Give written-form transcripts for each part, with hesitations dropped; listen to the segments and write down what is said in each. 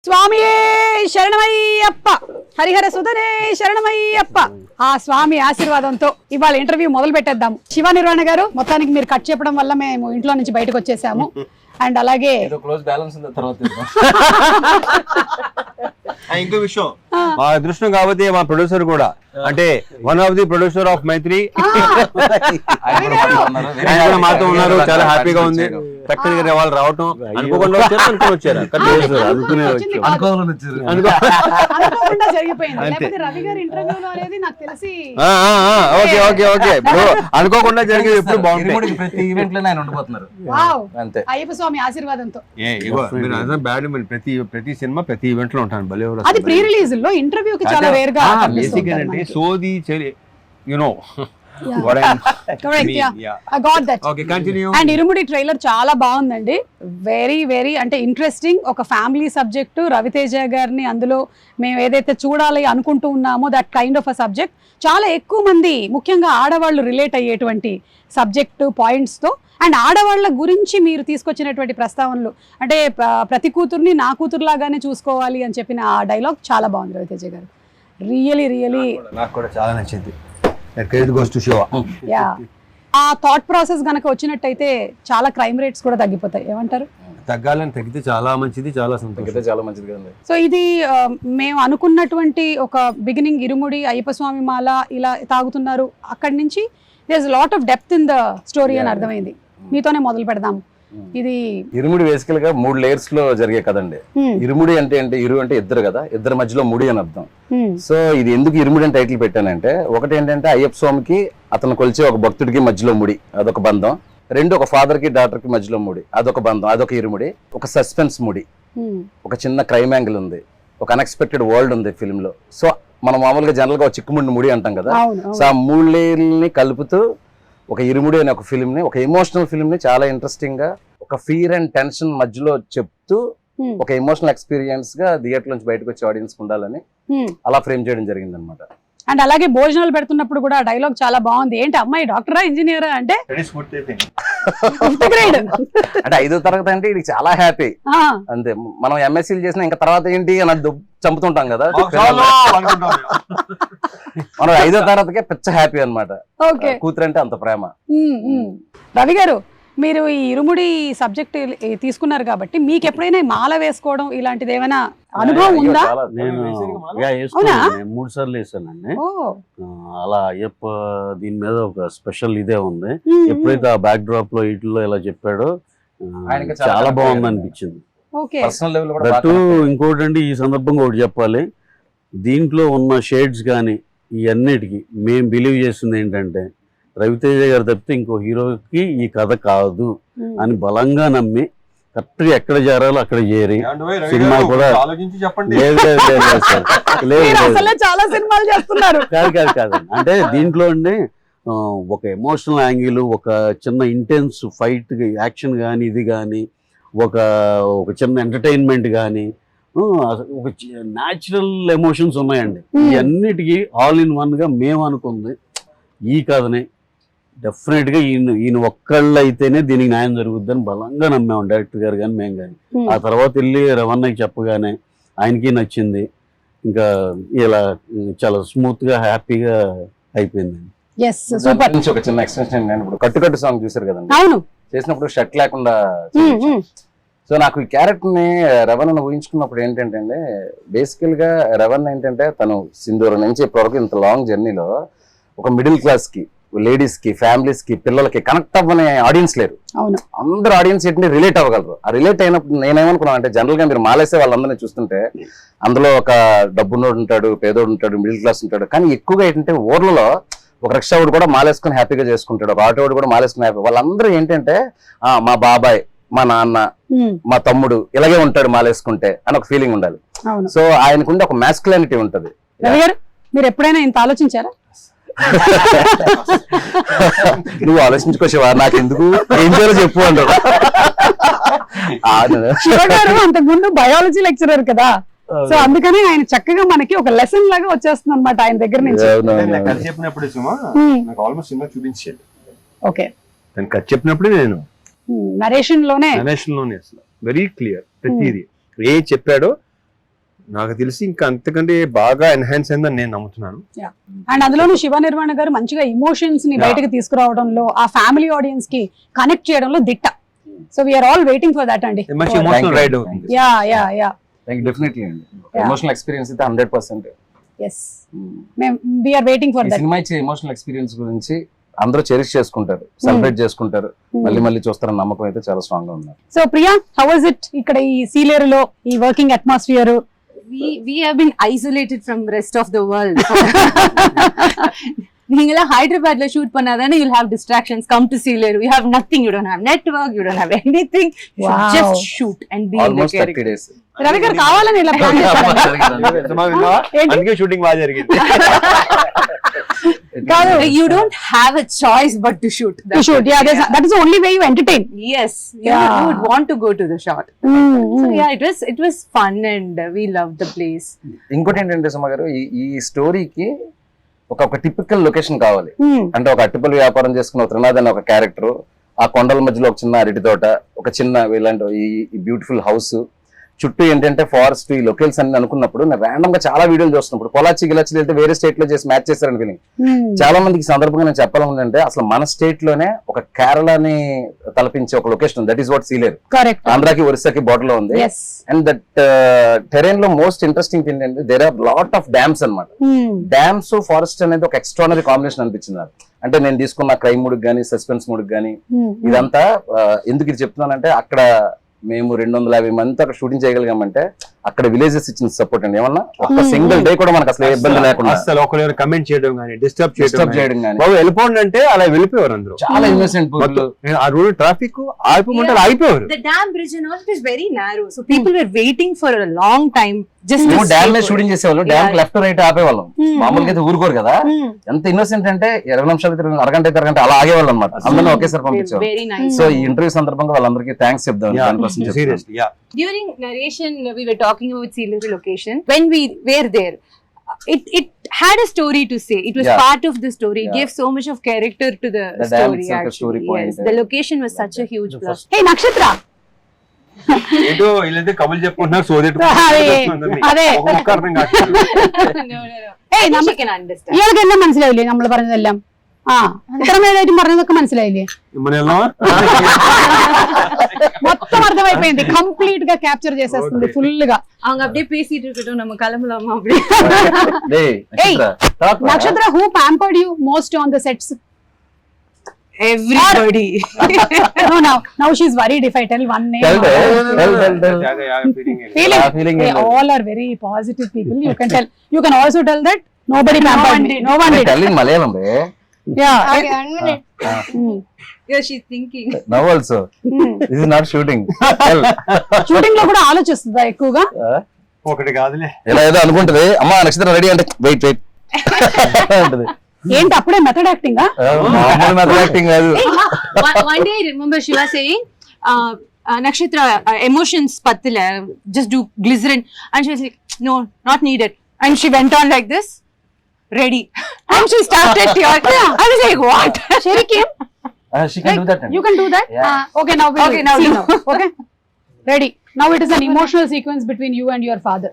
స్వామియే శరణమయ్యప్ప హరిహర సుధనే శరణమయ్యప్ప. ఆ స్వామి ఆశీర్వాదంతో ఇవాళ ఇంటర్వ్యూ మొదలు పెట్టేద్దాం. శివ నిర్వాణ గారు, మొత్తానికి మీరు కట్ చెప్పడం వల్ల మేము ఇంట్లో నుంచి బయటకు వచ్చేసాము. అండ్ అలాగే ఇంకో విషయం మా అదృష్టం కాబట్టి మా ప్రొడ్యూసర్ కూడా అంటే one of the producer of Mythri మాతో ఉన్నారు. చాలా హ్యాపీగా ఉంది. చక్కగా వాళ్ళు రావటం అనుకోకుండా వచ్చారు. అనుకోకుండా జరిగేది ఎప్పుడు బాగుంటుంది. ప్రతి ఈవెంట్ లో ఆయన ఉండిపోతున్నారు అంతే. అయ్యప్ప స్వామి ఆశీర్వాదంతో ప్రతి సినిమా ప్రతి ఈవెంట్ లో ఉంటాను. భలే అది ప్రీ రిలీజ్ లో ఇంటర్వ్యూ కి చాలా వేరుగా బేసిక్ అంటే సోది యునో అండ్ ఇరుముడి ట్రైలర్ చాలా బాగుందండి. వెరీ వెరీ అంటే ఇంట్రెస్టింగ్. ఒక ఫ్యామిలీ సబ్జెక్టు, రవితేజ గారిని అందులో మేము ఏదైతే చూడాలి అనుకుంటూ ఉన్నామో that kind of a subject చాలా ఎక్కువ మంది ముఖ్యంగా ఆడవాళ్ళు రిలేట్ అయ్యేటువంటి సబ్జెక్టు పాయింట్స్తో అండ్ ఆడవాళ్ళ గురించి మీరు తీసుకొచ్చినటువంటి ప్రస్తావనలు అంటే ప్రతి కూతుర్ని నా కూతురులాగానే చూసుకోవాలి అని చెప్పిన ఆ డైలాగ్ చాలా బాగుంది రవితేజ గారు. రియలీ నాకు కూడా చాలా నచ్చింది. ఆ థాట్ ప్రాసెస్ గనక వచ్చినట్టయితే చాలా క్రైమ్ రేట్స్ కూడా తగ్గిపోతాయి. ఏమంటారు? తగ్గాలని తగ్గితే చాలా మంచిది, చాలా సంతోషం, చాలా మంచిది కదండి. సో ఇది మేము అనుకున్నటువంటి ఒక బిగినింగ్ ఇరుముడి అయ్యప్ప స్వామి మాల ఇలా తాగుతున్నారు, అక్కడి నుంచి there is lot of depth in the story అని అర్థమైంది. మీతోనే మొదలు పెడదాం. ఇది ఇరుముడి బేసికల్ గా 3 లేయర్స్ లో జరిగే కదండి. ఇరుముడి అంటే ఇరు అంటే ఇద్దరు కదా, ఇద్దరి మధ్యలో ముడి అని అర్థం. సో ఇది ఎందుకు ఇరుముడి అని టైటిల్ పెట్టానంటే, ఒకటి ఏంటంటే అయ్యప్ప స్వామికి అతను కొలిచే ఒక భక్తుడికి మధ్యలో ముడి, అదొక బంధం. 2 ఒక ఫాదర్ కి డాటర్ కి మధ్యలో ముడి, అదొక బంధం, అదొక ఇరుముడి. ఒక సస్పెన్స్ ముడి, ఒక చిన్న క్రైమ్ యాంగిల్ ఉంది, ఒక అన్ఎక్స్పెక్టెడ్ వరల్డ్ ఉంది ఫిల్మ్ లో. సో మనం మామూలుగా జనరల్ గా ఒక చిక్కుముడి ముడి అంటాం కదా. సో ఆ 3 లేయర్లని కలుపుతూ ఒక ఇరుముడి అనే ఒక ఫిల్మ్ ని, ఒక ఎమోషనల్ ఫిల్మ్ ని చాలా ఇంట్రెస్టింగ్ గా ఒక ఫియర్ అండ్ టెన్షన్ మధ్యలో చెప్తూ ఒక ఎమోషనల్ ఎక్స్పీరియన్స్ గా థియేటర్ నుంచి బయటకు వచ్చే ఆడియన్స్ ఉండాలని అలా ఫ్రేమ్ చేయడం జరిగింది అనమాట. అండ్ అలాగే భోజనాలు పెడుతున్నప్పుడు కూడా డైలాగ్ చాలా బాగుంది. ఏంటి అమ్మాయి డాక్టరా ఇంజనీరా అంటే అంటే 5వ తరగతి అంటే ఇది చాలా హ్యాపీ అంతే. మనం ఎంఎస్సీలు చేసినా ఇంకా తర్వాత ఏంటి అని చంపుతుంటాం కదా, మనం 5వ తరగతికే పిచ్చ హ్యాపీ అనమాట. కూతురు అంటే అంత ప్రేమ. రవి గారు, మీరు ఈ ఇరుముడి సబ్జెక్ట్ తీసుకున్నారు కాబట్టి మీకు ఎప్పుడైనా మాల వేసుకోవడం ఇలాంటిది ఏమైనా అనుభవం ఉందా? నేను 3 సార్లు వేసానండి. అలా అయ్యప్ప దీని మీద ఒక స్పెషల్ ఇదే ఉంది. ఎప్పుడైతే ఆ బ్యాక్ డ్రాప్ లో ఇట్లో ఇలా చెప్పాడో చాలా బాగుంది అనిపించింది. ఇంకోటి అండి, ఈ సందర్భంగా ఒకటి చెప్పాలి, దీంట్లో ఉన్న షేడ్స్ కానీ ఈ అన్నిటికీ మేము బిలీవ్ చేసింది ఏంటంటే రవితేజ గారు తప్పితే ఇంకో హీరోకి ఈ కథ కాదు అని బలంగా నమ్మి కరెక్ట్గా ఎక్కడ చేరాలో అక్కడ చేరి సినిమా కూడా కాదు అంటే దీంట్లో అండి ఒక ఎమోషనల్ యాంగిల్, ఒక చిన్న ఇంటెన్స్ ఫైట్ యాక్షన్ కానీ ఇది కానీ ఒక చిన్న ఎంటర్టైన్మెంట్ కానీ ఒక న్యాచురల్ ఎమోషన్స్ ఉన్నాయండి. ఈ అన్నిటికీ ఆల్ ఇన్ వన్ గా మేము అనుకుంది ఈ కథనే డెఫినెట్ గా ఈయన ఒక్కళ్ళు అయితేనే దీనికి న్యాయం జరుగుద్దని బలంగా నమ్మాము, డైరెక్టర్ గారు కానీ మేము కానీ. ఆ తర్వాత వెళ్ళి రవణకి చెప్పగానే ఆయనకి నచ్చింది. ఇంకా ఇలా చాలా స్మూత్ గా హ్యాపీగా అయిపోయింది. ఒక చిన్న ఎక్స్టెన్షన్, నేను ఇప్పుడు కట్టు సాంగ్ చూసారు కదండి, చేసినప్పుడు షర్ట్ లేకుండా. సో నాకు ఈ క్యారెక్టర్ ని రవణను ఊహించుకున్నప్పుడు ఏంటంటే అండి, బేసికల్ గా రవణ ఏంటంటే తను సింధూరం నుంచి ఇప్పటివరకు ఇంత లాంగ్ జర్నీలో ఒక మిడిల్ క్లాస్ కి, లేడీస్ కి, ఫ్యామిలీస్ కి, పిల్లలకి కనెక్ట్ అవ్వని ఆడియన్స్ లేరు. అందరు ఆడియన్స్ ఏంటంటే రిలేట్ అవ్వగలరు. ఆ రిలేట్ అయినప్పుడు నేనేమనుకున్నాను అంటే, జనరల్ గా మీరు మాలేసే వాళ్ళందరినీ చూస్తుంటే అందులో ఒక డబ్బున్నోడు ఉంటాడు, పేదోడు ఉంటాడు, మిడిల్ క్లాస్ ఉంటాడు. కానీ ఎక్కువగా ఏంటంటే ఊర్లలో ఒక రిక్షా వాడు కూడా మాలేసుకుని హ్యాపీగా చేసుకుంటాడు, ఒక ఆటో వాడు కూడా మాలేసుకుని హ్యాపీ. వాళ్ళందరూ ఏంటంటే మా బాబాయ్, మా నాన్న, మా తమ్ముడు ఇలాగే ఉంటాడు మాలేసుకుంటే అని ఒక ఫీలింగ్ ఉండాలి. సో ఆయనకుండే ఒక మాస్కులానిటీ ఉంటది. మీరు ఎప్పుడైనా ఇంత ఆలోచించారా? నువ్వు ఆలోచించుకోవా, నాకు ఎందుకు, ఏం చేయాలో చెప్పు అంటారు. అంతకుముందు బయాలజీ లెక్చరర్ కదా, సో అందుకని ఆయన చక్కగా మనకి ఒక లెసన్ లాగా వచ్చేస్తుంది అనమాట ఆయన దగ్గర నుంచి. చెప్పినప్పుడు ఆల్మోస్ట్ సినిమా చూపించాడు. ఓకే, చెప్పినప్పుడు నేను నరేషన్ లోనే అసలు వెరీ క్లియర్ ప్రతిదీ ఏ చెప్పాడో నాకు తెలిసి ఇంకా అంతకంటే బాగా ఎన్హాన్స్ అయిందని నేను నమ్ముతున్నాను. అండ్ అందులోనూ శివ నిర్వాణ గారు మంచిగా ఎమోషన్స్ ని బయటకు తీసుకురావడంలో, ఆ ఫ్యామిలీ ఆడియన్స్ కి కనెక్ట్ చేయడంలో దిట్ట. So we're all waiting for that అండి. మంచి ఎమోషనల్ రైడ్ అవుతుంది. యా డెఫినెట్లీ అండి. ఎమోషనల్ ఎక్స్పీరియన్స్ అయితే 100%. yes వీఆర్ వెయిటింగ్ ఫర్ ఈ దట్. సినిమా ఇచ్చే ఎమోషనల్ ఎక్స్పీరియన్స్ గురించి అందరూ చెరిష్ చేసుకుంటారు, సెలబ్రేట్ చేసుకుంటారు, మళ్ళీ మళ్ళీ చూస్తారన్న నమ్మకం అయితే చాలా స్ట్రాంగ్ గా ఉంది. So Priya, how was it ఇక్కడ ఈ సీలేరులో ఈ working atmosphere? we have been isolated from rest of the world. நீங்களா ஹைதராபாத்ல ஷூட் பண்ணாதானே you'll have distractions. Come to Sealeru, you have nothing, you don't have network, you don't have anything. You should Wow. just shoot and be in the almost 30 character. days. Ravi గారు కావాలని ఇలా plan చేశారు. అందుకే shooting బాగా జరిగింది. You don't have a choice but to shoot. To shoot, yeah, that is the only way you entertain. Yes, Yeah. you would want to go to the shot. So yeah, it was fun and we loved the place. ఇంకోటి ఏంటంటే సుమ గారు, ఈ స్టోరీకి ఒక typical location కావాలి. అంటే ఒక అట్టిపల్లి వ్యాపారం చేసుకున్న త్రినాథ్ అనే ఒక క్యారెక్టర్, ఆ కొండల మధ్యలో ఒక చిన్న అరటి తోట, ఒక చిన్న ఇలాంటి ఈ బ్యూటిఫుల్ హౌస్, చుట్టూ ఏంటంటే ఫారెస్ట్, ఈ లొకేల్స్ అన్ని అనుకున్నప్పుడు నేను ర్యాండమ్ గా చాలా వీడియోలు చూస్తున్నప్పుడు పొలాచి గిలాచి వెళ్తే వేరే స్టేట్ లో చేసి మ్యాచ్ చేశారని ఫీలింగ్. చాలా మందికి సందర్భంగా నేను చెప్పాలంటే అసలు మన స్టేట్ లోనే ఒక కేరళని తలపించే ఒక location, that is what Sileru. Correct. ఆంధ్రాకి ఒరిస్సాకి బోర్డర్ లో ఉంది. అండ్ దట్ టెరైన్ లో మోస్ట్ ఇంట్రెస్టింగ్ థింగ్ ఏంటంటే there are lot of dams అన్నమాట. డ్యామ్స్ ఫారెస్ట్ అనేది ఒక ఎక్స్ట్రానరీ కాంబినేషన్ అనిపించింది నాకు. అంటే నేను తీసుకున్న క్రైమ్ మూడ్ గానీ, సస్పెన్స్ మూడ్ గానీ, ఇదంతా ఎందుకు ఇది చెప్తున్నానంటే, అక్కడ మేము 250 మంది అక్కడ షూటింగ్ చేయగలిగామంటే అక్కడ విలేజెస్ ఇచ్చిన సపోర్ట్ అండి. ఏమన్నా ఒక సింగిల్ డే కూడా మనకు అసలు ఏ ఇబ్బంది లేకుండా, అసలు ఒకరు కమెంట్ చేయడం కానీ, డిస్టర్బ్ చేయడం కానీ, బాబు వెళ్ళిపోండి అంటే అలా వెళ్ళిపోయారు అందరూ. చాలా ఇన్నోసెంట్. ఆ రోడ్ ట్రాఫిక్ ఆగిపోమంటే ఆగిపోయారు. The dam bridge and all, it is very narrow, so people were waiting for a long time just to dam మీద షూటింగ్ చేసేవాళ్ళు, డ్యామ్ లెఫ్ట్ రైట్ ఆపేవాళ్ళం. మామూలుగా అయితే ఊరుకోరు కదా. ఎంత ఇన్నోసెంట్ అంటే 20 నిమిషాలు అరగంట అలా ఆగేవాళ్ళు అనమాట. అందరినీ ఒకేసారి పంపించారు. very nice. సో ఈ ఇంటర్వ్యూ సందర్భంగా వాళ్ళందరికీ థ్యాంక్స్ చెప్దాం. Seriously, yeah. During narration we were talking about Sealeru location. When we were there, it had a story to say. It was part of the story. It gave so much of character to the story actually. Yes, the location was such a huge plus. Hey నక్షత్ర, ఏంటో వీళ్ళైతే కబులు చెప్పుకుంటున్నారు. അതെ. She can understand. ഇയാൾക്കെല്ലാം മനസ്സിലായില്ലേ നമ്മൾ പറഞ്ഞതെല്ലാം? ആ, ഇത്രമേലായിട്ടും പറഞ്ഞതൊക്കെ മനസ്സിലായില്ലേ? మొత్తం అర్థమైపోయింది. కంప్లీట్ గా క్యాప్చర్ చేసేస్తుంది ఫుల్ గా. அவங்க அப்படியே பேசிட்டு இருக்கட்டும், நம்ம கிளம்பலாமா அப்படியே. నక్షత్ర, who pampered you most on the sets? Everybody. Now she's worried if I tell one name. Feeling. They all are very positive people. You can tell. You can also tell that nobody pampered me. No one did. Tell in Malayalam, Yeah. Okay, 1 minute. Yeah, she's thinking. Now also. This is not shooting. Shooting లో కూడా ఆలోచిస్తుందా ఎక్కువగా? ఒకటి కాదులే, ఇలా ఏదో అనుకుంటది. అమ్మా నక్షత్రం ready అంటే వెయిట్ అంటది. ఏంటి అప్పుడే మెథడ్ యాక్టింగ్? మెథడ్ యాక్టింగ్ కాదు. One day I remember she was saying, Nakshatra, emotions pattila, just do glycerin, and she was like, no, not needed, and she went on like this, ready, and she started tearing. I was like, what? Sherry came. She can do that. You can do that? Yeah. Okay, now we'll Okay, now see do. now. Okay, ready. Now it is an emotional sequence between you and your father.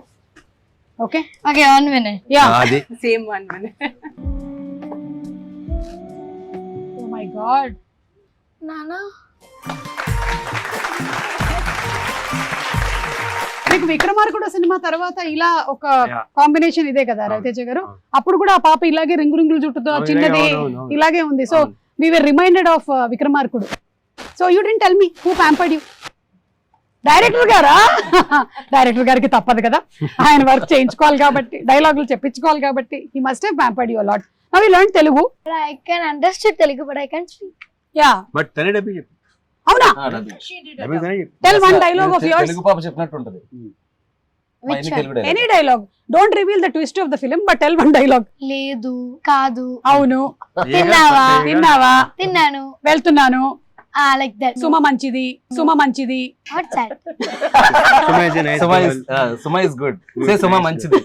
Okay? Okay, 1 minute. Yeah. అది Same 1 minute. Oh my God. Nana. మీకు విక్రమార్కుడు cinema తర్వాత ఇలా ఒక Yeah. Combination ఇదే కదా రవితేజ గారు? అప్పుడు కూడా ఆ పాప ఇలాగే రింగులు చుట్టుతో అవును, చిన్నది అవును. ఇలాగే ఉంది. సో అవును. we were reminded of Vikramarkudu. So you didn't tell me who pampered you. Director గారా? డైరెక్టర్ గారికి తప్పదు కదా, ఆయన వర్క్ చేయించుకోవాలి కాబట్టి, డైలాగులు చెప్పించుకోవాలి కాబట్టి. he must have pampered you a lot. Now we learned Telugu. I can understand Telugu, but I can't speak. Yeah. But తనే డబ్బి చెప్పు. అవునా? She did డబ్బి తనే చెప్పు. Tell one dialogue of yours. Telugu పాప చెప్పినట్టు ఉంటది. Which one? Any dialogue. Don't reveal the twist of the film, but tell one dialogue. లేదు, కాదు, అవును, తిన్నావా? తిన్నావా, తిన్నాను, వెళ్తున్నాను, like that. సుమ మంచిది, సుమ మంచిది. What's that? Suma is good. Say Suma మంచిది.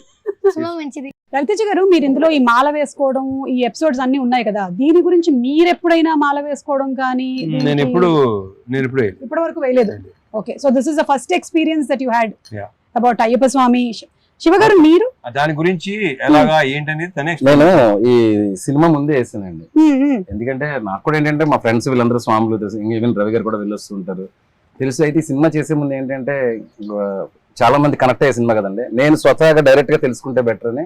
సుమ మంచిది. రవితేజ గారు, మీరు ఇందులో ఈ మాల వేసుకోవడం, ఈ ఎపిసోడ్స్ అన్ని ఉన్నాయి కదా, దీని గురించి మీరు ఎప్పుడైనా మాల వేసుకోవడం కానీ? నేను ఎప్పుడు ఇప్పటి వరకు వేయలేదు. Okay, so this is the first experience that you had Yeah. About Ayyappa Swamy Shiva garu మీరు దాని గురించి ఎలాగా ఏంటనేది తనే నేను ఈ సినిమా ముందే వేసానండి, ఎందుకంటే నాకు కూడా ఏంటంటే మా ఫ్రెండ్స్ వీళ్ళందరూ స్వాములు తెలుసు, ఈవెన్ రవి గారు కూడా వెళ్ళొస్తూ ఉంటారు తెలుసు. అయితే ఈ సినిమా చేసే ముందు ఏంటంటే చాలా మంది కనెక్ట్ అయ్యే సినిమా కదండి, నేను స్వతహాగా డైరెక్ట్ గా తెలుసుకుంటే బెటర్ అని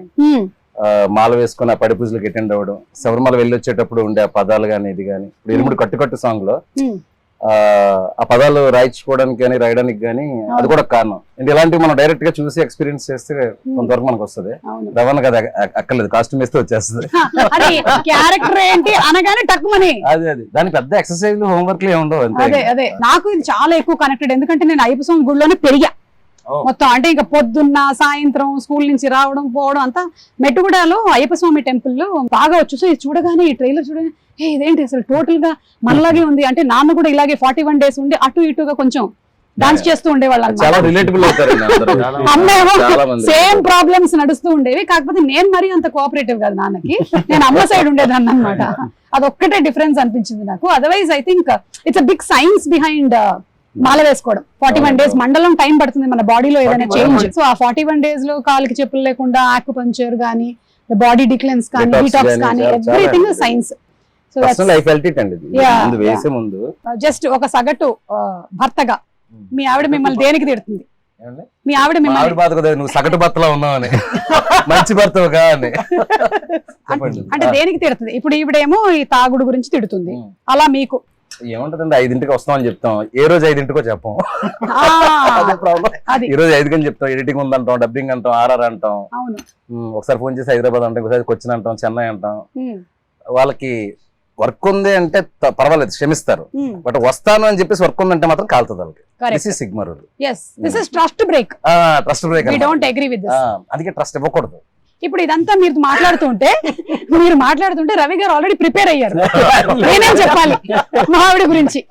మాల వేసుకుని ఆ పడి పూజలకు అటెండ్ అవ్వడం, శబరిమల వెళ్ళి వచ్చేటప్పుడు ఉండే ఆ పదాలు కానీ ఇది కానీ, ఇప్పుడు ఇరుముడి కట్టు సాంగ్ లో ఆ పదాలు రాయించుకోవడానికి కానీ రాయడానికి కానీ అది కూడా కారణం. ఇలాంటివి మనం డైరెక్ట్ గా చూసి ఎక్స్పీరియన్స్ చేస్తే కొంతవరకు మనకు వస్తుంది. రవాణా కదా అక్కర్లేదు, కాస్ట్యూమ్ వేస్తే వచ్చేస్తుంది. క్యారెక్టర్ ఏంటి అనగానే టక్కుమని అదే దాని పెద్ద ఎక్సర్సైజ్ హోంవర్క్ లో ఉండవు అంతే. అదే నాకు ఇది చాలా ఎక్కువ కనెక్టెడ్, ఎందుకంటే నేను అయ్యప్ప స్వామి గుడిలోనే పెరిగా మొత్తం. అంటే ఇంకా పొద్దున్న సాయంత్రం స్కూల్ నుంచి రావడం పోవడం అంతా మెట్టుగూడలో అయ్యప్ప స్వామి టెంపుల్ లో బాగా వచ్చు. సో ఇది చూడగానే ఈ ట్రైలర్ చూడగానే ఇదేంటి అసలు టోటల్ గా మనలాగే ఉంది. అంటే నాన్న కూడా ఇలాగే 41 days ఉండి అటు ఇటుగా కొంచెం డాన్స్ చేస్తూ ఉండేవాళ్ళు, చాలా రిలేటబుల్ అవుతారు. సేమ్ ప్రాబ్లమ్స్ నడుస్తూ ఉండేవి. కాకపోతే నేను మరీ అంత కోఆపరేటివ్ కాదు నాన్నకి, నేను అమ్మ సైడ్ ఉండేదాన్ని అనమాట. అదొక్కటే డిఫరెన్స్ అనిపించింది నాకు. Otherwise I think it's a big science behind మాల వేసుకోవడం. 41 days మండలం టైం పడుతుంది మన బాడీలో ఏదైనా చేంజ్. సో ఆ 41 days లో కాలికి చెప్పులు లేకుండా ఆక్యుపంక్చర్ కానీ, బాడీ డిక్లెన్స్ కానీ, డీటాక్స్ కానీ, ఎవ్రీథింగ్ సైన్స్. జస్ట్ ఒక సగటు భర్తగా మీ ఆవిడ మిమ్మల్ని దేనికి తిడుతుంది? మీ ఆవిడ మిమ్మల్ని నువ్వు సగటు భర్తలో ఉన్నావని, మంచి భర్తగా అని అంటే దేనికి తిడుతుంది? ఇప్పుడు ఈవిడేమో ఈ తాగుడు గురించి తిడుతుంది, అలా మీకు ఏముంటదండి? 5ంటికి వస్తామని చెప్తాం, ఏ రోజు 5ంటికో చెప్పం. ఈ రోజు 5 చెప్తాం, ఎడిటింగ్ ఉందంటాం, డబ్బింగ్ అంటాం, ఆర్ఆర్ అంటాం, ఒకసారి ఫోన్ చేసి హైదరాబాద్ అంటాం, ఒకసారి కొచ్చిన్ అంటాం, చెన్నై అంటాం. వాళ్ళకి వర్క్ ఉంది అంటే పర్వాలేదు క్షమిస్తారు, బట్ వస్తాను అని చెప్పేసి వర్క్ ఉందంటే మాత్రం కాలుతుంది వాళ్ళకి. Sigma rule. Trust break. Trust break. అందుకే ట్రస్ట్ ఇవ్వకూడదు. ఇప్పుడు ఇదంతా మీరు మాట్లాడుతుంటే రవి గారు ఆల్రెడీ ప్రిపేర్ అయ్యారు, నేనేం చెప్పాలి మా ఆవిడ గురించి.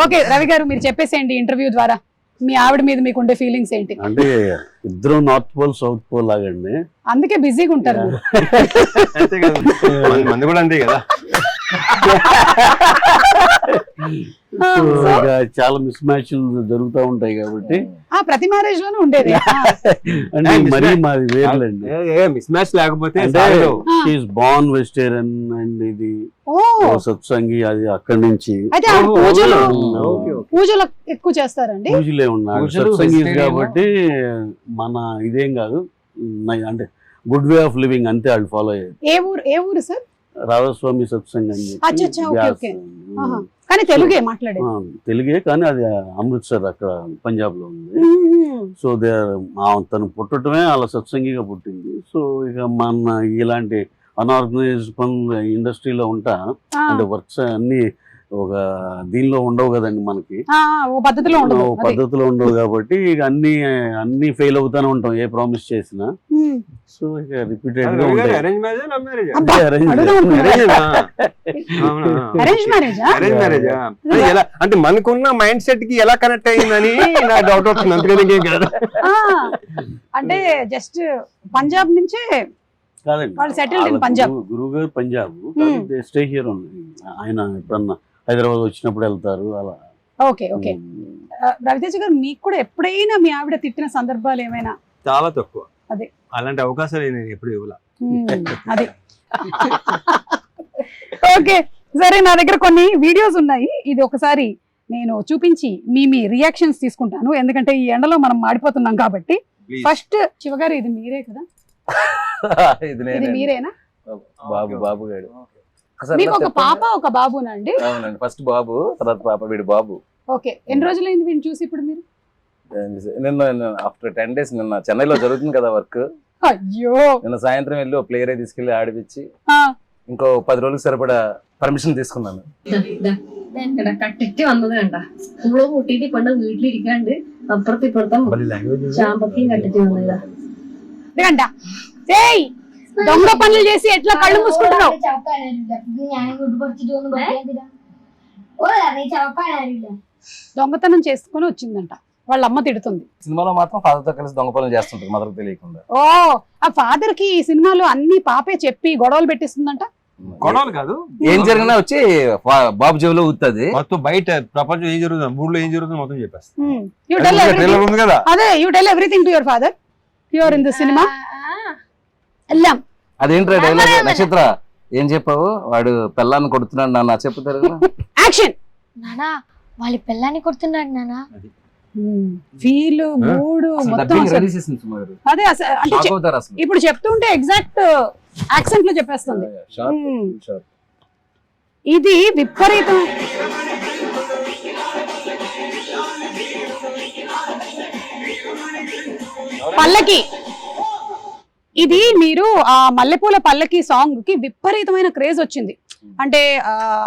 ఓకే రవి గారు మీరు చెప్పేసేయండి ఇంటర్వ్యూ ద్వారా మీ ఆవిడ మీద మీకు ఉండే ఫీలింగ్స్ ఏంటి? అంటే ఇద్దరు నార్త్ పోల్ సౌత్ పోల్ లాగండి, అందుకే బిజీగా ఉంటారు. మంది కూడా అంతే కదా. చాలా మిస్ మ్యాచ్లు జరుగుతూ ఉంటాయి కాబట్టి ప్రతి మ్యారేజ్ లోనే ఉండేది. అంటే మరీ మాది వేర్లండి, మిస్ మ్యాచ్ లేకపోతే బార్న్ వెజిటేరియన్ అండ్ ఇది సత్సంగి, అది అక్కడి నుంచి పూజలు ఎక్కువ చేస్తారండి. పూజలే ఉన్నారు సత్సంగి కాబట్టి మన ఇదేం కాదు, అంటే గుడ్ వే ఆఫ్ లివింగ్ అంతే వాళ్ళు ఫాలో అయ్యేది. ఏ ఊరు సార్? రాధాస్వామి సత్సంగ్ అని. కానీ తెలుగే మాట్లాడే, తెలుగే కానీ అది అమృత్సర్ అక్కడ పంజాబ్ లో ఉంది. సో తను పుట్టడమే అలా సత్సంగిగా పుట్టింది. సో ఇక మన ఇలాంటి అన్ఆర్గనైజ్డ్ పనులు ఇండస్ట్రీలో ఉంటా, అంటే వర్క్స్ అన్ని ఒక దీనిలో ఉండవు కదండి మనకి, పద్ధతిలో ఉండవు కాబట్టి ఇక అన్ని ఫెయిల్ అవుతానే ఉంటాం ఏ ప్రామిస్ చేసినా. సో ఇక రిపీటెడ్ గా ఉంటాయి. అంటే మనకున్న మైండ్ సెట్ కి ఎలా కనెక్ట్ అయ్యిందని నా డౌట్ వస్తుంది, అంతేకాదు కాదు. అంటే జస్ట్ పంజాబ్ నుంచే గురువు గారు పంజాబ్, స్టే హియర్ ఉంది. ఆయన ఎప్పుడన్నా హైదరాబాద్ వచ్చినప్పుడు వెళ్తారు అలా. Okay okay. రవితేజ గారు మీకు కూడా ఎప్పుడైనా మీ ఆవిడ తిట్టిన సందర్భాలు ఏమైనా? చాలా తక్కువ. అదే అలాంటి అవకాశాలు నేను ఎప్పుడు ఇవ్వలా. అదే ఓకే సరే, నా దగ్గర కొన్ని వీడియోస్ ఉన్నాయి, ఇది ఒకసారి నేను చూపించి మీ రియాక్షన్స్ తీసుకుంటాను, ఎందుకంటే ఈ ఎండలో మనం మాడిపోతున్నాం కాబట్టి. ఫస్ట్ శివగారు ఇది మీరే కదా? ఇది మీరేనా? బాబు గారు. మీకు ఒక పాప ఒక బాబునండి? అవునండి, ఫస్ట్ బాబు, తర్వాత పాప, వీడు బాబు. ఓకే, ఎన్ని రోజులైంది వీడిని చూసి ఇప్పుడు మీరు? నిన్న ఆఫ్టర్ 10 days, నిన్న చెన్నైలో జరుగుతుంది కదా వర్క్. అయ్యో, నిన్న సాయంత్రం వెళ్ళి ఒక ప్లేయర్ తీసుకెళ్లి ఆడిపించి ఇంకో 10 రోజులకు సరిపడా పర్మిషన్ తీసుకున్నాను. കട്ടിട്ട് വന്നതുണ്ട സ്കൂള് കൂട്ടിട്ട് പണ്ട് വീട്ടിലിരിക്കാണ്ട് അപ്പുറത്ത് ഇപ്പുറത്തും ചാമ്പക്കയും കട്ടിട്ട് വന്നതാ. దొంగ పనులు చేసి ఎట్లా కళ్ళు మూసుకుంటున్నావు? దొంగతనం చేసుకుని వచ్చిందంట, వాళ్ళ అమ్మ తిడుతుంది. సినిమాలో మాత్రం ఫాదర్ తో కలిసి దొంగ పనులు చేస్తుంటారు మదర్ తెలియకుండా. ఓ, ఆ ఫాదర్ కి ఈ సినిమాలో అన్ని పాపే చెప్పి గొడవలు పెట్టిస్తుందంట. గొడవలు కాదు, ఏం జరిగినా వచ్చి బాబు చెవిలో ఊతుంది. మొత్తం బయట ప్రపంచం ఏం జరుగుతుంది, ఊళ్ళో ఏం జరుగుతుంది మొత్తం చెప్పేస్తా. అదే you tell everything to your father. You're in the cinema వెళ్ళాం. అదేంట్రా డైలాగ్ నక్షత్ర ఏం చెప్పావు? వాడు పెళ్ళాన్ని కొడుతున్నాడు నాన్న చెప్తారు. యాక్షన్. నానా వాళ్ళ పిల్లాన్ని కొడుతున్నాడు నానా. ఫీల్ మూడ్ మొత్తం అదే అంటే ఇప్పుడు చెప్తుంటే ఎగ్జాక్ట్ యాక్సెంట్ లో చెప్పేస్తుంది. ఇది విపరీతం. పల్లకి ఇది మీరు ఆ మల్లెపూల పల్లకి సాంగ్ కి విపరీతమైన క్రేజ్ వచ్చింది. అంటే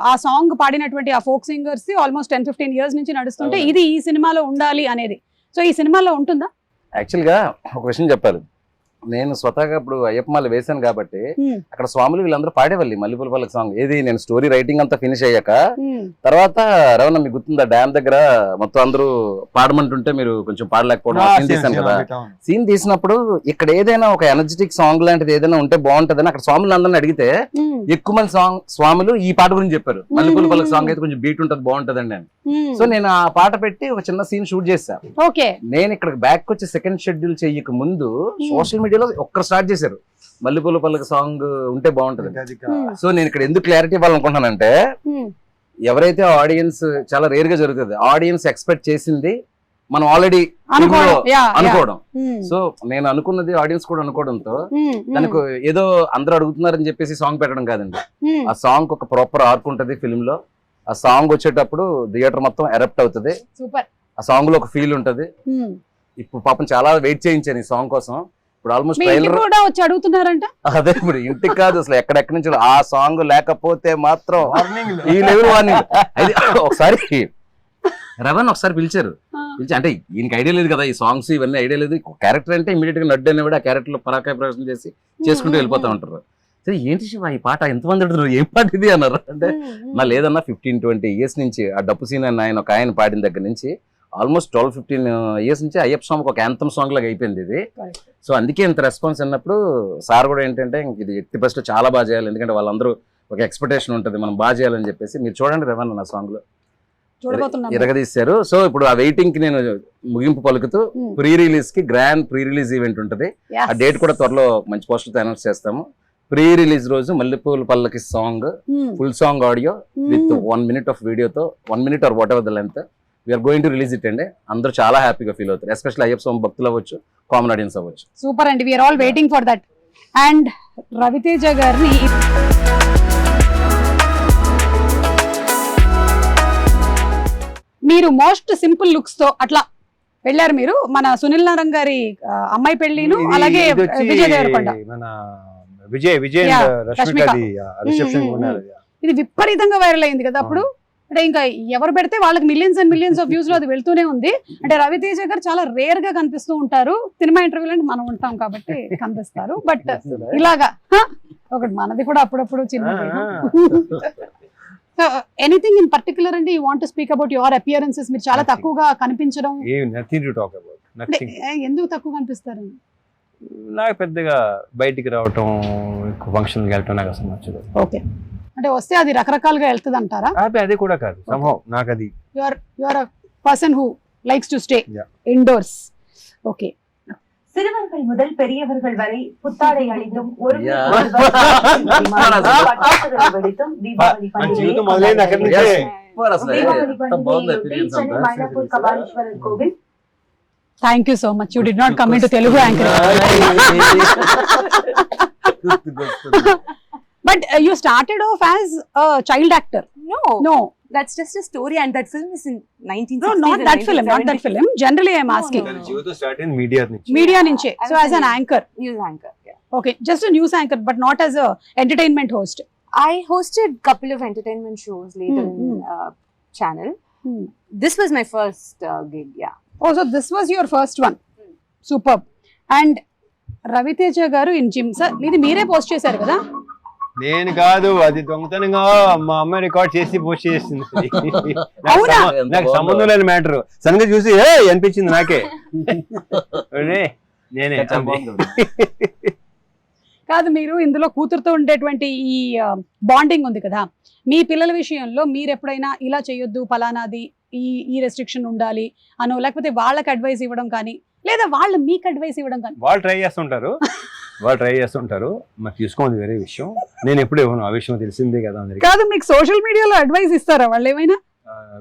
ఆ సాంగ్ పాడినటువంటి ఆ ఫోక్ సింగర్స్ ఆల్మోస్ట్ 10-15 years నుంచి నడుస్తుంటే ఇది ఈ సినిమాలో ఉండాలి అనేది. సో ఈ సినిమాలో ఉంటుందా? యాక్చువల్ గా ఒక విషయం చెప్పాలి. నేను స్వతహాగా ఇప్పుడు అయ్యప్పమాల వేశాను కాబట్టి అక్కడ స్వాములు వీళ్ళందరూ పాడేవాళ్ళు మల్లెపూల పల్లకి సాంగ్. ఏది నేను స్టోరీ రైటింగ్ అంతా ఫినిష్ అయ్యాక తర్వాత రవణ మీకు గుర్తుందా డ్యామ్ దగ్గర మొత్తం అందరూ పాడమంటుంటే మీరు కొంచెం పాడలేకపోవడం సీన్ తీసాను కదా. సీన్ తీసినప్పుడు ఇక్కడ ఏదైనా ఒక ఎనర్జెటిక్ సాంగ్ లాంటిది ఏదైనా ఉంటే బాగుంటదని అక్కడ స్వాములు అందరిని అడిగితే ఎక్కువ మంది స్వాములు ఈ పాట గురించి చెప్పారు. మల్లెపూల పల్లకి సాంగ్ అయితే కొంచెం బీట్ ఉంటది బాగుంటదండి అని. సో నేను ఆ పాట పెట్టి ఒక చిన్న సీన్ షూట్ చేశాను. నేను ఇక్కడ బ్యాక్ వచ్చి సెకండ్ షెడ్యూల్ చెయ్యక ముందు సోషల్ మీడియాలో ఒక్కరు స్టార్ట్ చేశారు మల్లెపూల పల్లకి సాంగ్ ఉంటే బాగుంటది. సో నేను ఇక్కడ ఎందుకు క్లారిటీ ఇవ్వాలనుకుంటున్నానంటే ఎవరైతే ఆడియన్స్ చాలా రేర్ గా జరుగుతుంది, ఆడియన్స్ ఎక్స్పెక్ట్ చేసింది మనం ఆల్రెడీ అనుకోవడం. సో నేను అనుకున్నది ఆడియన్స్ కూడా అనుకోవడంతో దానికి ఏదో అందరూ అడుగుతున్నారని చెప్పేసి సాంగ్ పెట్టడం కాదండి. ఆ సాంగ్ ఒక ప్రాపర్ ఆర్క్ ఉంటది ఫిల్మ్ లో. ఆ సాంగ్ వచ్చేటప్పుడు థియేటర్ మొత్తం ఎరప్ట్ అవుతుంది. ఆ సాంగ్ లో ఒక ఫీల్ ఉంటది. ఇప్పుడు పాపం చాలా వెయిట్ చేయించాను ఈ సాంగ్ కోసం. ఇప్పుడు ఆల్మోస్ట్ ట్రైలర్ వచ్చి అడుగుతున్నారంట. అదే ఇప్పుడు ఇంటికి కాదు అసలు ఎక్కడెక్కడి నుంచి ఆ సాంగ్ లేకపోతే మాత్రం ఈ లెవెల్ వార్నింగ్. అయితే ఒకసారి రవణ్ ఒకసారి పిలిచారు. పిలిచి అంటే ఈయనకి ఐడియా లేదు కదా ఈ సాంగ్స్ ఇవన్నీ ఐడియా లేదు. క్యారెక్టర్ అంటే ఇమీడియట్ గా నడ్డు అనేవాడు ఆ క్యారెక్టర్ లో పరాకాయ ప్రవేశం చేసి చేసుకుంటూ వెళ్ళిపోతా ఉంటారు. సరే ఏంటి శివ ఈ పాట ఎంతమంది అడుగుతున్నారు ఏం పాట ఇది అన్నారు. అంటే నా లేదన్నా 15-20 years నుంచి ఆ డప్పు సీన్ అని ఆయన ఒక ఆయన పాడిన దగ్గర నుంచి ఆల్మోస్ట్ 12-15 years నుంచి అయ్యప్ప స్వామికి ఒక యాంథమ్ సాంగ్ లాగా అయిపోయింది ఇది. సో అందుకే ఇంత రెస్పాన్స్ అన్నప్పుడు సార్ కూడా ఏంటంటే ఇది ఎట్టి బెస్ట్ చాలా బాగా చేయాలి, ఎందుకంటే వాళ్ళందరూ ఒక ఎక్స్పెక్టేషన్ ఉంటుంది మనం బాగా చేయాలని చెప్పేసి. మీరు చూడండి రవణ నా సాంగ్ లో ఇరగదీశారు. సో ఇప్పుడు ఆ వెయిటింగ్ కి నేను ముగింపు పలుకుతూ ప్రీ రిలీజ్ కి గ్రాండ్ ప్రీ రిలీజ్ ఈవెంట్ ఉంటుంది. ఆ డేట్ కూడా త్వరలో మంచి పోస్టర్ తో అనౌన్స్ చేస్తాము. ప్రీ రిలీజ్ రోజు మల్లెపూల పల్లకి song full song audio with 1 minute of వీడియోతో 1 minute or whatever the length we're going to release it అండి. అందరూ చాలా హ్యాపీగా ఫీల్ అవుతారు, ఎస్పెషల్లీ అయ్యప్ప స్వామి భక్తులు అవ్వచ్చు, కామన్ ఆడియన్స్ అవ్వచ్చు. సూపర్ అండి, we're all waiting for that. And Ravi Teja గారిని మీరు మోస్ట్ సింపుల్ లుక్స్ తో అట్లా వెళ్ళారు మీరు. మన సునీల్ నారాయణ గారి అమ్మాయి పెళ్లిను అలాగే విజయ్ దేవరకొండ ఇది విపరీతంగా వైరల్ అయింది కదా అప్పుడు. అంటే ఇంకా ఎవరు పెడితే వాళ్ళకి millions and millions of views లో అది వెళ్తూనే ఉంది. అంటే రవితేజ గారు చాలా రేర్ గా కనిపిస్తూ ఉంటారు. సినిమా ఇంటర్వ్యూలో మనం ఉంటాం కాబట్టి కనిపిస్తారు. బట్ ఇలాగా ఒకటి మనది కూడా అప్పుడప్పుడు చిన్న ఎనీథింగ్ ఇన్ పర్టికులర్ అండి you want to speak about your appearances? మీరు చాలా తక్కువగా కనిపించడం ఎందుకు తక్కువ కనిపిస్తారు? నాకు పెద్దగా బయటికి రావటం ఫంక్షన్ వెళ్ళటం నాకు అసలు నచ్చదు. ఓకే, అంటే వస్తే అది రకరకాలుగా వెళ్తుంది అంటారా? అది కూడా కాదు, somehow నాకు అది your a person who likes to stay indoors. Okay, சிறுவர்கள் முதல் பெரியவர்கள் வரை புத்தாடை அணிந்தும் ஒரு வெடித்தும் தீபாவளி மயிலாப்பூர் கபாலீஸ்வரர் கோவில். Thank you so much. You did not come into Telugu anchor. But you started off as a child actor. No. That's just a story, and that film is in 1960s. No, not that film. Not that film. Generally, I am asking. Media nunche. So as an anchor. News anchor. Yeah. Okay, just a news anchor, but not as a entertainment host. I hosted couple of entertainment shows later in channel. This was my first gig. Yeah. Oh, so this was your first one. Superb. And Raviteja garu in gym. Sir, ఇది మీరే post చేశారు కదా? నేను కాదు, అది దొంగతనంగా మా అమ్మాయి రికార్డ్ చేసి పోస్ట్ చేసింది. నాకు సంబంధం లేని మ్యాటర్. సడన్గా చూసి అనిపించింది నాకే, నేనే. కాదు, మీరు ఇందులో కూతురుతో ఉండేటువంటి ఈ బాండింగ్ ఉంది కదా, మీ పిల్లల విషయంలో మీరు ఎప్పుడైనా ఇలా చేయొద్దు, ఫలానాది ఈ రెస్ట్రిక్షన్ ఉండాలి అనో, లేకపోతే వాళ్ళకి అడ్వైస్ ఇవ్వడం కానీ లేదా వాళ్ళు మీకు అడ్వైస్ ఇవ్వడం కానీ? వాళ్ళు ట్రై చేస్తుంటారు మరి తీసుకోండి వేరే విషయం. నేను ఎప్పుడు ఇవ్వను, ఆ విషయం తెలిసిందే కదా అందరికి. కాదు, మీకు సోషల్ మీడియాలో అడ్వైస్ ఇస్తారా వాళ్ళు ఏమైనా?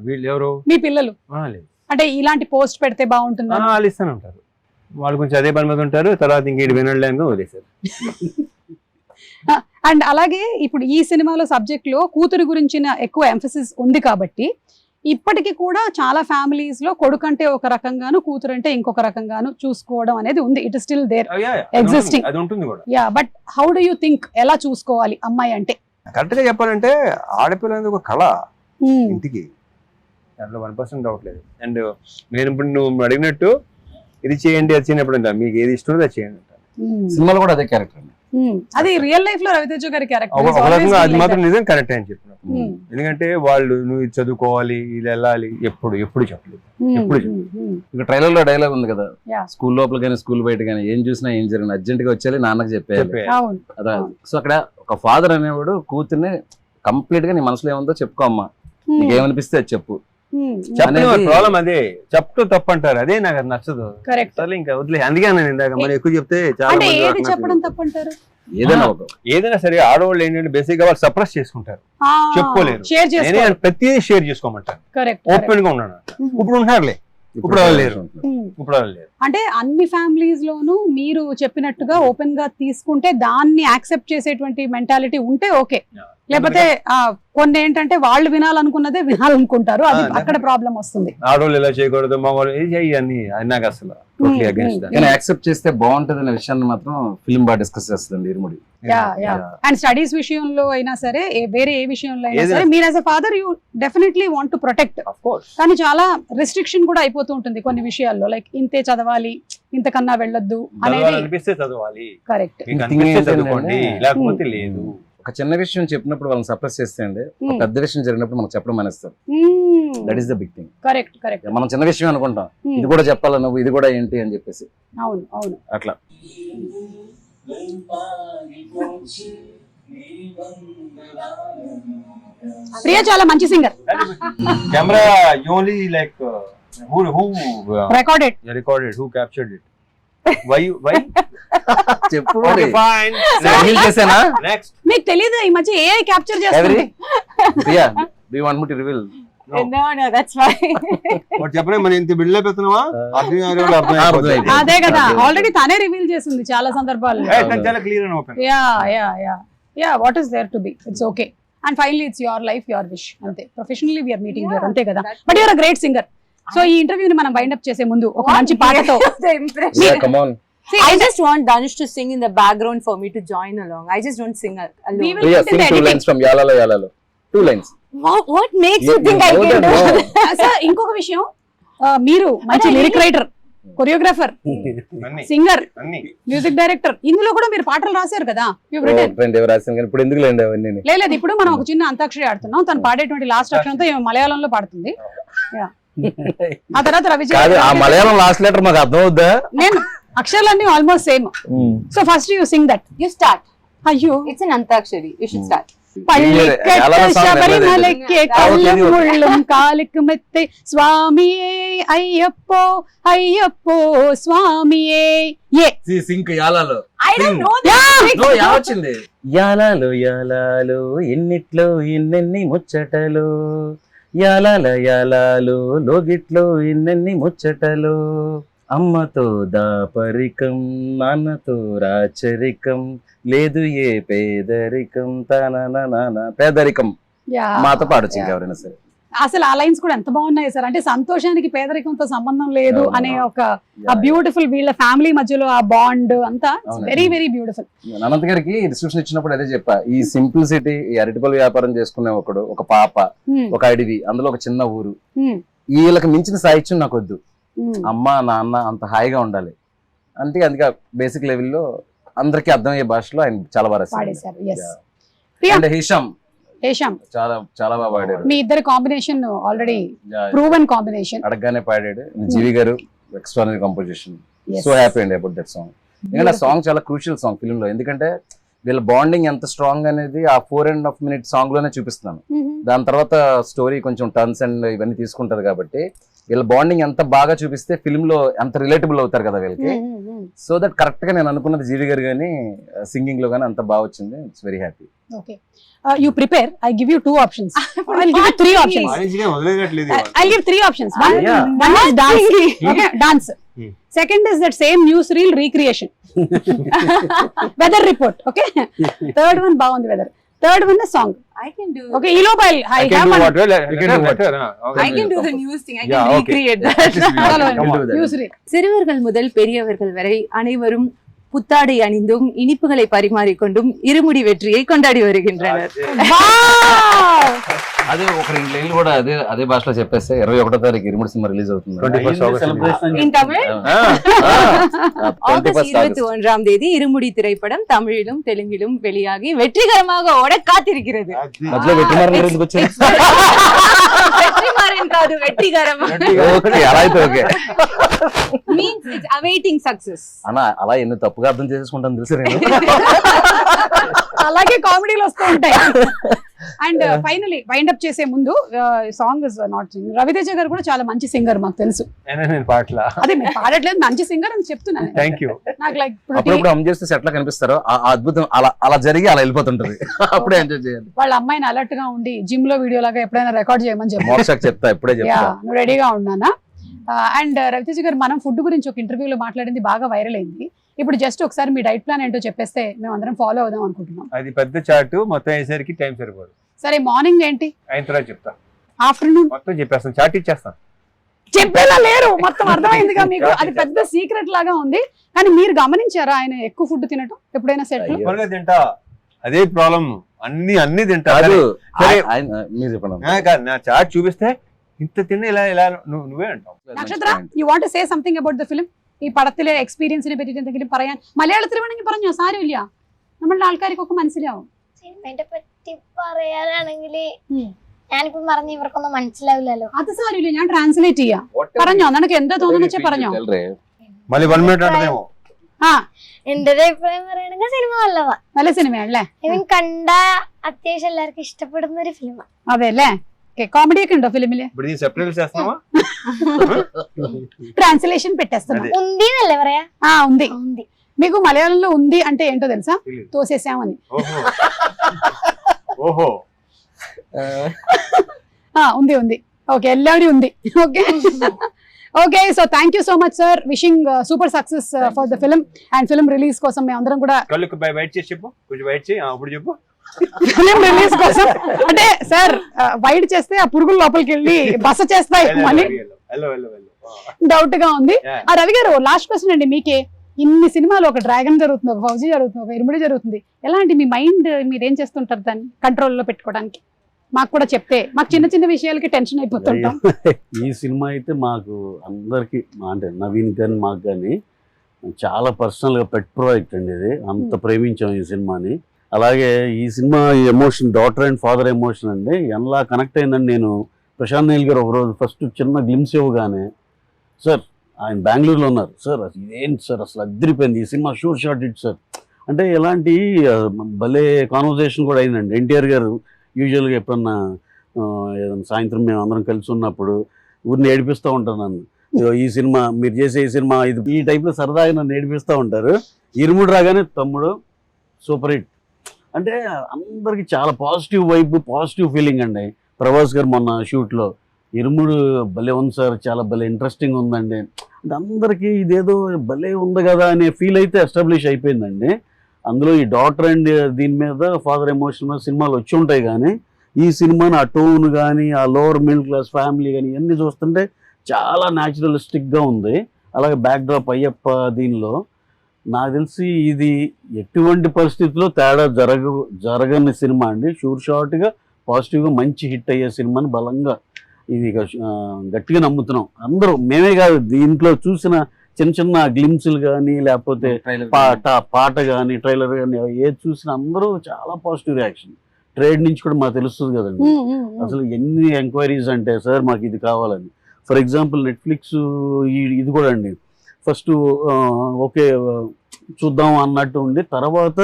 వీళ్ళు ఎవరు? మీ పిల్లలు. లేదు, అంటే ఇలాంటి పోస్ట్ పెడితే బాగుంటుందా? వాళ్ళు ఇస్తానే ఉంటారు. వాళ్ళు కొంచెం అదే పని మీద ఉంటారు, తర్వాత ఇంకేటి వినలేక వదిలేశారు. అండ్ అలాగే ఇప్పుడు ఈ సినిమాలో సబ్జెక్ట్ లో కూతురు గురించిన ఎక్కువ ఎంఫసిస్ ఉంది కాబట్టి ఇప్పటికీ కూడా చాలా ఫ్యామిలీస్ లో కొడుకు అంటే ఒక రకంగాను కూతురు అంటే ఇంకొక రకంగాను చూసుకోవడం అనేది ఉంది. It is still there existing. అది ఉంటుంది కూడా. Yeah, but how do you think ఎలా చూసుకోవాలి అమ్మాయి అంటే? కరెక్ట్ గా చెప్పాలంటే ఆడపిల్ల అనేది ఒక కళ ఇంటికి, దాంట్లో 1% డౌట్ లేదు. అండ్ నేను ఇప్పుడు నువ్వు అడిగినట్టు ఇది చేయండి అది చేయనప్పుడు మీకు ఏది ఇష్టం అది చేయండి. సినిమాలో కూడా అదే క్యారెక్టర్ అండి. అది రియల్ లైఫ్ లో రవితేజ గారి ఒక రకంగా అది మాత్రం నిజం కరెక్ట్ అని చెప్పిన. ఎందుకంటే వాళ్ళు నువ్వు ఇది చదువుకోవాలి ఇది వెళ్ళాలి ఎప్పుడు చెప్పలేదు. ఇక ట్రైలర్ లో డైలాగ్ ఉంది కదా, స్కూల్ లోపల కానీ స్కూల్ బయట కానీ ఏం చూసినా ఏం జరిగిన అర్జెంట్ గా వచ్చేయాలి నాన్నకి చెప్పేయాలి. అదా, సో అక్కడ ఒక ఫాదర్ అనేవాడు కూతుర్ని కంప్లీట్ గా నీ మనసులో ఏముందో చెప్పుకో అమ్మా, నీకేమనిపిస్తే అది చెప్పు. ప్రాబ్లం అదే చెప్తూ తప్పు అంటారు, అదే నాకు అది నచ్చదు. సరే ఇంకా వదిలే. అందుకే నేను ఇందాక మరి ఎక్కువ చెప్తే చాలా చెప్పడం తప్పు అంటారు. ఏదైనా సరే ఆడవాళ్ళు ఏంటంటే బేసిక్ గా వాళ్ళు సప్రెస్ చేసుకుంటారు, చెప్పుకోలేరు. ప్రతి షేర్ చేసుకోమంటారు, ఓపెన్ గా ఉన్నాను. ఇప్పుడు ఉంటున్నారులే, ఇప్పుడు వాళ్ళు లేరు. అంటే అన్ని ఫ్యామిలీస్ లోనూ మీరు చెప్పినట్టుగా ఓపెన్ గా తీసుకుంటే దాన్ని యాక్సెప్ట్ చేసేటువంటి మెంటాలిటీ ఉంటే ఓకే. లేకపోతే కొన్ని ఏంటంటే వాళ్ళు వినాలనుకున్నదే వినాలనుకుంటారు, అది అక్కడ ప్రాబ్లం వస్తుంది. ఆడవాళ్ళు ఇలా చేయకూడదు, మగవాళ్ళు అన్ని నాకు అసలు యాక్సెప్ట్ చేస్తే బాగుంటది అనే విషయాన్ని మాత్రం ఫిల్మ్ బాగా డిస్కస్ చేస్తుంది ఇరుముడి. అండ్ స్టడీస్ విషయంలో అయినా సరే వేరే ఏ విషయంలో అయినా సరే మీరు as a father you definitely want to protect. కానీ చాలా రెస్ట్రిక్షన్ కూడా అయిపోతూ ఉంటుంది కొన్ని విషయాల్లో, లైక్ ఇంతే చదవాలి ఇంతకన్నా వెళ్ళొద్దు అనేది. కరెక్ట్. లేకపోతే లేదు. ఒక చిన్న విషయం చెప్పినప్పుడు వాళ్ళని సప్రెస్ చేస్తే అండి, ఒక పెద్ద విషయం జరిగినప్పుడు మనకు చెప్పడం మానేస్తారు. That is the big thing. Correct correct. మనం చిన్న విషయం అనుకుంటాం, ఇది కూడా చెప్పాలా నువ్వు, ఇది కూడా ఏంటి అని చెప్పేసి. అవును అవును అట్లా. ప్రియా చాలా మంచి singer. Camera only like who recorded who captured it why చెప్పు. okay fine చేసానా next మీకు తెలియదు ఈ మధ్య AI క్యాప్చర్ చేస్తుంది. Priya do you want me to reveal? No, that's fine. What చెప్పనే మన ఇంత బిల్డ్ అయిపోతున్నావా? అర్థం అదే కదా, ఆల్రెడీ తనే రివీల్ చేసింది చాలా సందర్భాల్లో. చాలా clear and open. Yeah what is there to be, it's okay. And finally it's your life your wish, అంతే. ప్రొఫెషనల్లీ వీఆర్ మీటింగ్ హియర్, అంతే కదా. But you're a great singer. So ఈ ఇంటర్వ్యూని మనం వైండ్ అప్ చేసే ముందు ఒక మంచి పాటతో. Yeah, come on. See, I just want Danush to sing in the background for me to join along. I just don't sing alone. We will Yeah, sing 2 lines from Yalalo Yalalo. 2 lines. What makes you think I can do? Sir ఇంకొక విషయం, మీరు మంచి lyric writer, choreographer, singer, music director, ఇందులో కూడా మీరు పాటలు రాశారు కదా. ఇప్పుడు ఎందుకు లేండి అవన్నీ? లేదు, ఇప్పుడు మనం ఒక చిన్న అంతాక్షరి ఆడుతున్నాం, తను పాడేటువంటి లాస్ట్ అక్షరంతో మలయాళంలో పాడుతుంది. ఆ తర్వాత రవిచంద్ర, ఆ మలయాళం లాస్ట్ లెటర్ మాకు అర్థం అవుద్దా? నేను అక్షరాలన్నీ almost same. So first you sing that. You start. అయ్యో, It's an antakshari. You should start. పళ్ళికట్ట శబరిమలకే కళ్ళం ముళ్ళం కాలికి మెత్తే స్వామియే అయ్యప్పో అయ్యప్పో స్వామియే. ఏ సింక్ యాలాలో. I don't know this. No యావచ్చింది. యాలాలో యాలాలో ఎన్నిట్లో ఎన్నెన్ని ముచ్చటలు, యాలాల యాలాలో లోగిట్లో ఎన్నెన్ని ముచ్చటలు, అమ్మతో దాపరికం నాన్నతో రాచరికం, లేదు ఏ పేదరికం తన పేదరికం. మాతో పాడొచ్చు ఇంకెవరైనా సరే. అసలు ఆ లైన్స్ కూడా ఎంత బాగున్నాయి సార్. అంటే సంతోషానికి పేదరికంతో సంబంధం లేదు అనే ఒక బ్యూటిఫుల్, వీళ్ళ ఫ్యామిలీ మధ్యలో ఆ బాండ్ అంతా వెరీ వెరీ బ్యూటిఫుల్. అనంత్ గారికి డిస్క్రిప్షన్ ఇచ్చినప్పుడు అదే చెప్పా, ఈ సింప్లిసిటీ, ఈ అరటిపల్లి వ్యాపారం చేసుకునే ఒకడు, ఒక పాప, ఒక అడవి, అందులో ఒక చిన్న ఊరు, వీళ్ళకి మించిన సాహిత్యం నాకు వద్దు. అమ్మ నాన్న అంత హాయిగా ఉండాలి. అందుకే బేసిక్ లెవెల్లో అందరికి అర్థమయ్యే భాషలో ఆయన చాలా బాగా రాశారు. హేషామ్ చాలా చాలా బాగా పాడారు. మీ ఇద్దరు కాంబినేషన్ ఆల్రెడీ ప్రూవెన్ కాంబినేషన్. అడగగానే పాడాడు. జీవి గారు ఎక్స్ట్రానరీ కంపోజిషన్. సో హ్యాపీ అండి అబౌట్ దట్ సాంగ్. ఎందుకంటే ఆ సాంగ్ చాలా క్రూషియల్ సాంగ్ ఫిల్మ్ లో. ఎందుకంటే వీళ్ళ బాండింగ్ ఎంత స్ట్రాంగ్ అనేది ఆ 4.5 minute సాంగ్ లోనే చూపిస్తున్నాను. దాని తర్వాత స్టోరీ కొంచెం టర్న్స్ అండ్ ఇవన్నీ తీసుకుంటది కాబట్టి వీళ్ళ బాండింగ్ ఎంత బాగా చూపిస్తే ఫిల్మ్ లో ఎంత రిలేటబుల్ అవుతారు కదా వీళ్ళకి. సో దట్ కరెక్ట్ గా నేను అనుకున్నది జీవి గారు కానీ సింగింగ్ లో కానీ అంత బాగా వచ్చింది. It's very happy. Okay. You prepare. I give you 2 options. I'll give you 3 options. వాణిజ్యంగా వదిలేయట్లేదు. I'll give 3 options. One Yeah. is dance. Okay, dance. Second is that same newsreel recreation. Weather report. Okay. Third one బాగుంది weather. Third one is song. I can do. Okay, ఈ లోపు I I can have do one. what? You can do what? I can do the news thing. I Yeah, can okay. recreate that. Follow Come on. newsreel. சிறுவர்கள் முதல் பெரியவர்கள் வரை அனைவரும் புத்தாடை அணிந்தும் இனிப்புகளை பரிமாறிக்கொண்டும் இருமுடி வெற்றியை கொண்டாடி வருகின்றனர். Wow! అదే ఒక 2 లైన్లు కూడా అదే భాషలో చెప్పేస్తే 21వ తారీఖు ఇరుముడి సినిమా రిలీజ్ అవుతుంది. 21st August. In Tamil? August 21ஆம் தேதி இருமுடி திரைப்படம் தமிழிலும் தெலுங்கிலும் வெளியாகி வெற்றிகரமாக ஓட காத்திருக்கிறது. మధ్యలో వెట్టిమారన్ గారు ఎందుకు వచ్చారు? வெற்றிமாறன் కాదు வெற்றிகரம். ఓకే, అలా అయితే okay. Means it's awaiting success. అన్నా అలా ఎన్ని తప్పుగా అర్థం చేసుకుంటాను తెలుసు నేను. అలాగే కామెడీలు వస్తూ ఉంటాయి. అండ్ ఫైనలీ వైండ్ అప్ చేసే ముందు song is not sing. Ravi Teja గారు కూడా చాలా మంచి సింగర్ మాకు తెలుసు. నేను పాటలా అదే మీరు పాడట్లేదు, మంచి సింగర్ అని చెప్తున్నాను. Thank you. నాకు లైక్ అప్పుడప్పుడు అమ్ చేస్తే సెట్ లా కనిపిస్తారు. ఆ అద్భుతం అలా జరిగి అలా వెళ్ళిపోతుంటది. అప్పుడే ఎంజాయ్ చేయాలి. వాళ్ళ అమ్మాయిని అలర్ట్ గా ఉండి జిమ్ లో వీడియో లాగా ఎప్పుడైనా రికార్డ్ చేయమని చెప్పి మోక్షకు చెప్తా, ఇప్పుడే చెప్తా. నువ్వు రెడీగా ఉన్నానా? అండ్ రవితేజ గారు మనం ఫుడ్ గురించి ఒక ఇంటర్వ్యూలో మాట్లాడింది బాగా వైరల్ అయింది. ఇప్పుడు జస్ట్ ఒకసారి మీ డైట్ ప్లాన్ ఏంటో చెప్పేస్తే మేము అందరం ఫాలో అవుదాం అనుకుంటున్నాం. అది పెద్ద చార్ట్, మొత్తం అయ్యేసరికి టైం సరిపోదు. సరే, మార్నింగ్ ఏంటి, అయిన తర్వాత చెప్తా. ఆఫ్టర్నూన్ మొత్తం చెప్పేస్తాను, చార్ట్ ఇచ్చేస్తాను. చెప్పేలా లేరు, మొత్తం అర్థమైందిగా మీకు. అది పెద్ద సీక్రెట్ లాగా ఉంది. కానీ మీరు గమనించారా ఆయన ఎక్కువ ఫుడ్ తినటం ఎప్పుడైనా సెట్? త్వరగా తింటా, అదే ప్రాబ్లం. అన్ని తింటా. సరే, మీరు చెప్పండి. నా చార్ట్ చూపిస్తే ఇంత తిన్న ఇలా నువ్వే అంటావు. നക്ഷത്ര, you want to say something about the film? ഈ പടത്തിലെ എക്സ്പീരിയൻസിനെ പറ്റിയിട്ട് എന്തെങ്കിലും പറയാൻ? മലയാളത്തിൽ വേണമെങ്കിൽ പറഞ്ഞോ, സാരമില്ല, നമ്മളുടെ ആൾക്കാർക്കൊക്കെ മനസ്സിലാവും. സിനിമയെ പറ്റി പറയാനാണെങ്കിൽ ഞാനിപ്പോ പറഞ്ഞ ഇവർക്കൊന്നും മനസ്സിലാവില്ലല്ലോ. അത് സാരമില്ല, ഞാൻ ട്രാൻസ്ലേറ്റ് ചെയ്യാം. പറഞ്ഞോ, നിനക്ക് എന്താ തോന്നുന്നു വെച്ചാൽ പറഞ്ഞോ. మళ్ళీ 1 minute అంటేమో. ആ, എന്റെ ഒരു അഭിപ്രായം പറയുകയാണെങ്കിൽ സിനിമ നല്ലതാ. നല്ല സിനിമയാണല്ലേ? ഐ മീൻ കണ്ട അത്യാവശ്യം എല്ലാവർക്കും ഇഷ്ടപ്പെടുന്ന ഒരു ഫിലിമാണ്. അതെ അല്ലേ? కామెడీ ഒക്കെ ఉണ്ടോ ఫిలిమిല്? ఇప్పుడు దీన్ని సెపరేట్ చేస్తున్నావా? ట్రాన్స్లేషన్ పెట్టేస్తున్నా. ఉంది అన్నല്ലേ പറയാ? ఉంది. ఉంది. మీకు మలయాళంలో ఉంది అంటే ఏంటో తెలుసా? తోసేసామని. ఓహో. ఉంది. ఓకే, എല്ലാവരും ఉంది. Okay. Okay, so thank you so much sir. Wishing super success for the film and film release కోసం మేము అందరం కూడా. కళ్ళకు బయట చేసి చెప్పు, కొంచెం బయట చేయి, అప్పుడు చెప్పు. ఫిలిం రిలీజ్ కోసం అంటే సార్ వైడ్ చేస్తే ఆ పురుగులు లోపలికి వెళ్ళి బస చేస్తాయి అని డౌట్ గా ఉంది. ఆ రవి గారు, లాస్ట్ క్వశ్చన్ అండి మీకే. ఇన్ని సినిమాలు, ఒక డ్రాగన్ జరుగుతుంది, ఒక ఫౌజీ జరుగుతుంది, ఒక ఇరుముడి జరుగుతుంది, ఎలాంటి మీ మైండ్ మీరేం చేస్తుంటారు దాన్ని కంట్రోల్లో పెట్టుకోవడానికి? మాకు కూడా చెప్తే, మాకు చిన్న చిన్న విషయాలకి టెన్షన్ అయిపోతుంటాం. ఈ సినిమా అయితే మాకు అందరికి, అంటే నవీన్ కానీ మాకు కానీ చాలా పర్సనల్గా పెట్ ప్రాజెక్ట్ అండి ఇది. అంత ప్రేమించాం ఈ సినిమాని. అలాగే ఈ cinema emotion, daughter and father emotion అండి, ఎలా కనెక్ట్ అయిందని నేను ప్రశాంత్ నీల్ గారు ఒకరోజు ఫస్ట్ చిన్న గ్లిమ్స్ ఇవ్వగానే, సార్ ఆయన బెంగళూరులో ఉన్నారు, సార్ ఇదేంటి సార్ అసలు అదిరిపోయింది ఈ cinema, sure shot it sir అంటే ఎలాంటి భలే కాన్వర్జేషన్ కూడా అయిందండి. ఎన్టీఆర్ గారు యూజువల్గా ఎప్పుడన్నా ఏదైనా సాయంత్రం మేము అందరం కలిసి ఉన్నప్పుడు ఊరిని ఏడిపిస్తూ ఉంటారు నన్ను, ఈ సినిమా మీరు చేసే ఈ సినిమా ఇది, ఈ టైప్లో సరదాగా నన్ను ఏడిపిస్తూ ఉంటారు. ఇరుముడు రాగానే తమ్ముడు సూపర్ హిట్ అంటే అందరికి చాలా పాజిటివ్ వైబ్, పాజిటివ్ ఫీలింగ్ అండి. ప్రభాస్ గారు మొన్న షూట్లో ఇరుముడు భలే ఉంది సార్, చాలా భలే ఇంట్రెస్టింగ్ ఉందండి అంటే అందరికీ ఇదేదో భలే ఉంది కదా అనే ఫీల్ అయితే ఎస్టాబ్లిష్ అయిపోయిందండి. అందులో ఈ డాటర్ అండ్ దీని మీద ఫాదర్ ఎమోషన్ మీద సినిమాలు వచ్చి ఉంటాయి, కానీ ఈ సినిమాని ఆ టోన్ కానీ, ఆ లోవర్ మిడిల్ క్లాస్ ఫ్యామిలీ కానీ ఇవన్నీ చూస్తుంటే చాలా న్యాచురలిస్టిక్గా ఉంది. అలాగే బ్యాక్డ్రాప్ అయ్యప్ప దీనిలో నాకు తెలిసి ఇది ఎటువంటి పరిస్థితుల్లో తేడా జరగని సినిమా అండి. షూర్ షార్ట్గా పాజిటివ్గా మంచి హిట్ అయ్యే సినిమాని బలంగా ఇది గట్టిగా నమ్ముతున్నాం అందరూ. మేమే కాదు, దీంట్లో చూసిన చిన్న చిన్న గ్లిమ్స్లు కానీ, లేకపోతే పాట కానీ, ట్రైలర్ కానీ ఏది చూసినా అందరూ చాలా పాజిటివ్ రియాక్షన్. ట్రేడ్ నుంచి కూడా మాకు తెలుస్తుంది కదండి, అసలు ఎన్ని ఎంక్వైరీస్ అంటే సార్ మాకు ఇది కావాలని. ఫర్ ఎగ్జాంపుల్ నెట్ఫ్లిక్స్ ఇది కూడా అండి, ఫస్ట్ ఓకే చూద్దాం అన్నట్టు ఉండి, తర్వాత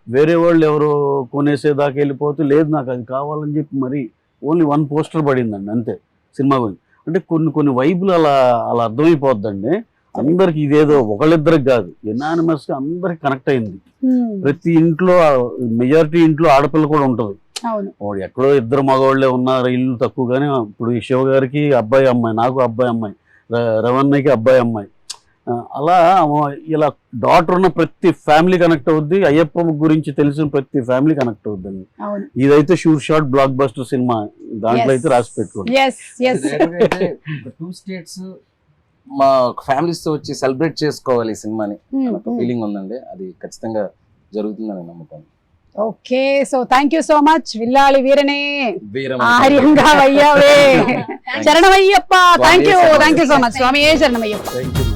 వేరే వాళ్ళు ఎవరో కొనేసేదాకా వెళ్ళిపోతే లేదు నాకు అది కావాలని చెప్పి మరి ఓన్లీ 1 పోస్టర్ పడిందండి అంతే సినిమా గురించి. అంటే కొన్ని వైపులు అలా అలా అర్థమైపోద్దండి. అందరికి ఇదేదో ఒకళ్ళిద్దరికి కాదు, ఎనానిమస్ గా అందరికి కనెక్ట్ అయింది. ప్రతి ఇంట్లో మెజారిటీ ఇంట్లో ఆడపిల్ల కూడా ఉంటది. అవును, ఎక్కడో ఇద్దరు మగవాళ్ళే ఉన్నారు, ఇల్లు తక్కువగానే. ఇప్పుడు ఈ శివ గారికి అబ్బాయి అమ్మాయి, నాకు అబ్బాయి అమ్మాయి, రవణకి అబ్బాయి అమ్మాయి, అలా ఇలా డాటర్ ఉన్న ప్రతి ఫ్యామిలీ కనెక్ట్ అవుద్ది. అయ్యప్ప గురించి తెలిసిన ప్రతి ఫ్యామిలీ కనెక్ట్ అవుద్దండి. ఇదైతే sure shot blockbuster cinema, దాంట్లో అయితే రాసి పెట్టుకోండి. 2 స్టేట్స్ మా ఫ్యామిలీస్ తో వచ్చి సెలబ్రేట్ చేసుకోవాలి ఈ సినిమాని ఒక ఫీలింగ్ ఉందండి. అది ఖచ్చితంగా జరుగుతుందని నమ్ముతాను. Okay, so thank you so much. విల్లాలి వీరనే వీరం ఆర్యంగా వయ్యావే. శరణమయ్యప్ప. Thank you so much. స్వామి శరణమయ్యప్ప. Thank you.